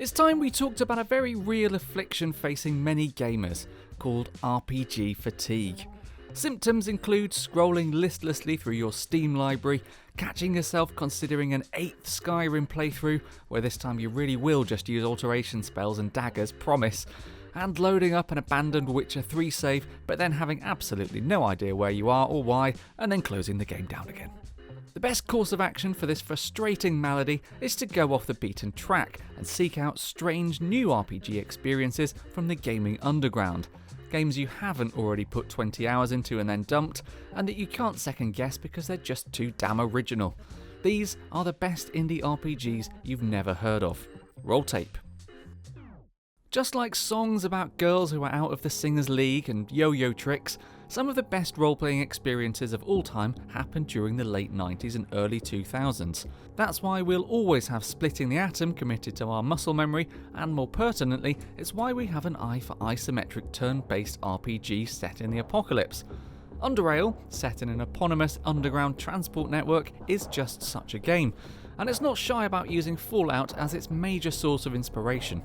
It's time we talked about a very real affliction facing many gamers, called RPG fatigue. Symptoms include scrolling listlessly through your Steam library, catching yourself considering an 8th Skyrim playthrough, where this time you really will just use alteration spells and daggers, promise, and loading up an abandoned Witcher 3 save, but then having absolutely no idea where you are or why, and then closing the game down again. The best course of action for this frustrating malady is to go off the beaten track and seek out strange new RPG experiences from the gaming underground. Games you haven't already put 20 hours into and then dumped, and that you can't second guess because they're just too damn original. These are the best indie RPGs you've never heard of. Roll tape. Just like songs about girls who are out of the Singers League and yo-yo tricks, some of the best role-playing experiences of all time happened during the late 90s and early 2000s. That's why we'll always have Splitting the Atom committed to our muscle memory, and more pertinently, it's why we have an eye for isometric turn-based RPG set in the apocalypse. Underrail, set in an eponymous underground transport network, is just such a game, and it's not shy about using Fallout as its major source of inspiration.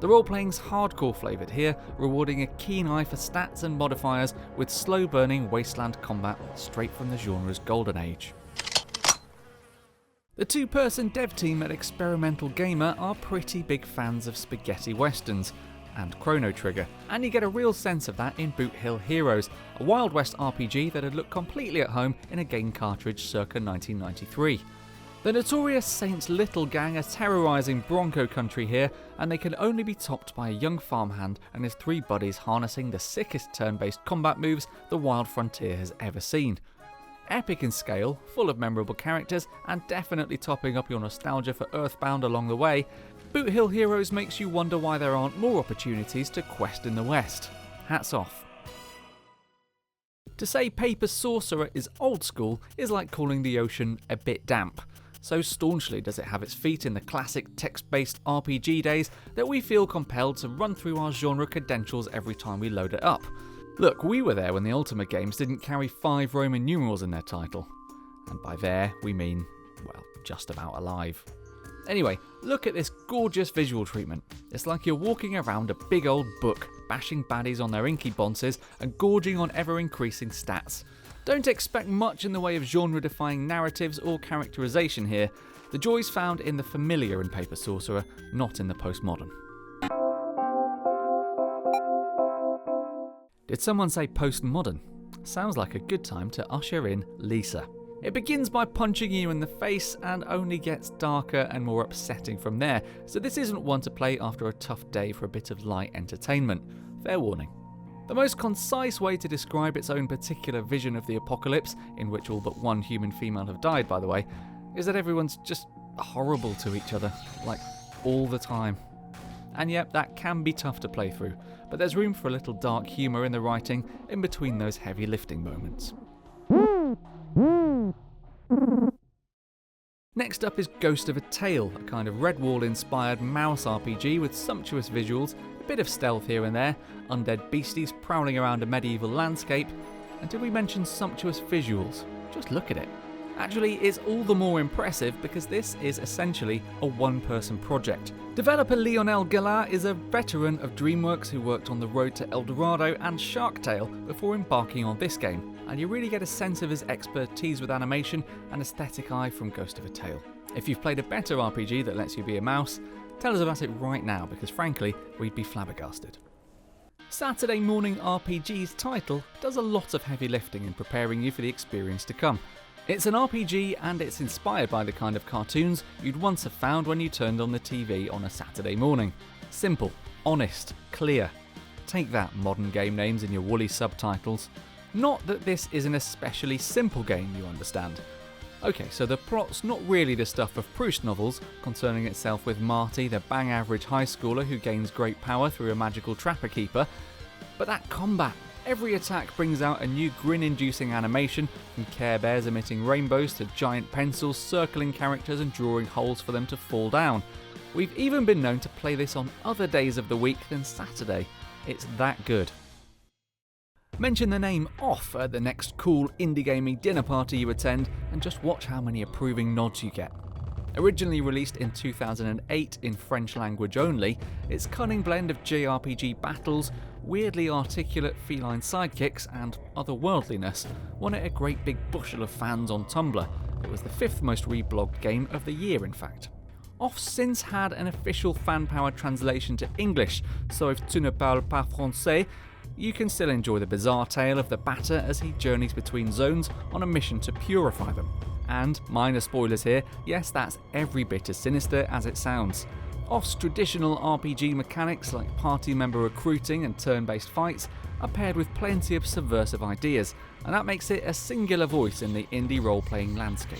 The role-playing's hardcore flavoured here, rewarding a keen eye for stats and modifiers with slow-burning wasteland combat straight from the genre's golden age. The two-person dev team at Experimental Gamer are pretty big fans of spaghetti westerns and Chrono Trigger, and you get a real sense of that in Boot Hill Heroes, a Wild West RPG that had looked completely at home in a game cartridge circa 1993. The notorious Saints Little gang are terrorising Bronco Country here, and they can only be topped by a young farmhand and his 3 buddies harnessing the sickest turn-based combat moves the Wild Frontier has ever seen. Epic in scale, full of memorable characters, and definitely topping up your nostalgia for Earthbound along the way, Boot Hill Heroes makes you wonder why there aren't more opportunities to quest in the West. Hats off. To say Paper Sorcerer is old school is like calling the ocean a bit damp. So staunchly does it have its feet in the classic text-based RPG days that we feel compelled to run through our genre credentials every time we load it up. Look, we were there when the Ultima games didn't carry 5 Roman numerals in their title. And by there, we mean, well, just about alive. Anyway, look at this gorgeous visual treatment. It's like you're walking around a big old book, bashing baddies on their inky bonces and gorging on ever-increasing stats. Don't expect much in the way of genre-defying narratives or characterization here. The joy's found in the familiar in Paper Sorcerer, not in the postmodern. Did someone say postmodern? Sounds like a good time to usher in Lisa. It begins by punching you in the face and only gets darker and more upsetting from there, so this isn't one to play after a tough day for a bit of light entertainment. Fair warning. The most concise way to describe its own particular vision of the apocalypse, in which all but one human female have died by the way, is that everyone's just horrible to each other, like all the time. And yep, that can be tough to play through, but there's room for a little dark humour in the writing in between those heavy lifting moments. Next up is Ghost of a Tale, a kind of Redwall-inspired mouse RPG with sumptuous visuals, a bit of stealth here and there, undead beasties prowling around a medieval landscape, and did we mention sumptuous visuals? Just look at it. Actually, it's all the more impressive because this is essentially a one-person project. Developer Lionel Gallard is a veteran of DreamWorks who worked on The Road to El Dorado and Shark Tale before embarking on this game, and you really get a sense of his expertise with animation and aesthetic eye from Ghost of a Tale. If you've played a better RPG that lets you be a mouse, tell us about it right now because frankly, we'd be flabbergasted. Saturday Morning RPG's title does a lot of heavy lifting in preparing you for the experience to come. It's an RPG and it's inspired by the kind of cartoons you'd once have found when you turned on the TV on a Saturday morning. Simple, honest, clear. Take that, modern game names in your woolly subtitles. Not that this is an especially simple game, you understand. Okay, so the plot's not really the stuff of Proust novels, concerning itself with Marty, the bang-average high schooler who gains great power through a magical trapper keeper, but that combat. Every attack brings out a new grin-inducing animation, from Care Bears emitting rainbows to giant pencils circling characters and drawing holes for them to fall down. We've even been known to play this on other days of the week than Saturday. It's that good. Mention the name off at the next cool indie gaming dinner party you attend and just watch how many approving nods you get. Originally released in 2008 in French language only, its cunning blend of JRPG battles, weirdly articulate feline sidekicks, and otherworldliness won it a great big bushel of fans on Tumblr. It was the 5th most reblogged game of the year, in fact. Off's since had an official fan-powered translation to English, so if tu ne parles pas français, you can still enjoy the bizarre tale of the batter as he journeys between zones on a mission to purify them. And, minor spoilers here, yes, that's every bit as sinister as it sounds. Off's traditional RPG mechanics like party member recruiting and turn-based fights are paired with plenty of subversive ideas, and that makes it a singular voice in the indie role-playing landscape.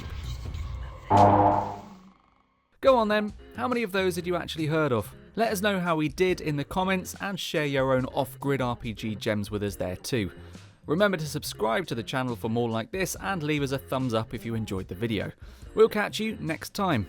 Go on then, how many of those had you actually heard of? Let us know how we did in the comments and share your own off-grid RPG gems with us there too. Remember to subscribe to the channel for more like this and leave us a thumbs up if you enjoyed the video. We'll catch you next time.